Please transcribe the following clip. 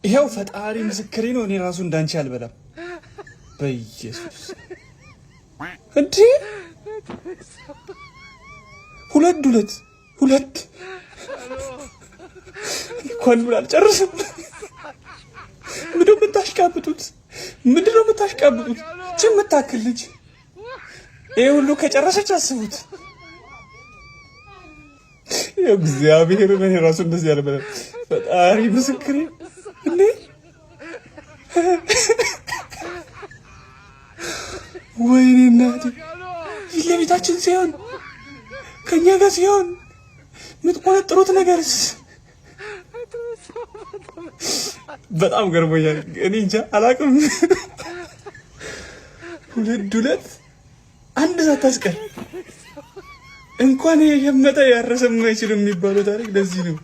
ይሄው ፈጣሪ ምስክሬ ነው። እኔ ራሱ እንዳንቺ አልበላም በኢየሱስ እንዴ! ሁለት እንኳን ብላ አልጨርስም። ምንድነው የምታሽቃብጡት? የምታክል ልጅ ይሄ ሁሉ ከጨረሰች አስቡት። እግዚአብሔር እኔ ራሱ እንደዚህ አልበላም። ፈጣሪ ምስክሬ እንዴ! ወይኔ እናቴ ለቤታችን ሲሆን ከኛ ጋር ሲሆን የምትቆነጥሩት ነገርስ በጣም ገርሞኛል። እኔ እንጃ አላውቅም። ሁለት አንድ ሳታስቀር እንኳን የሸመተ ያረሰም አይችልም የሚባለው ታሪክ ለዚህ ነው።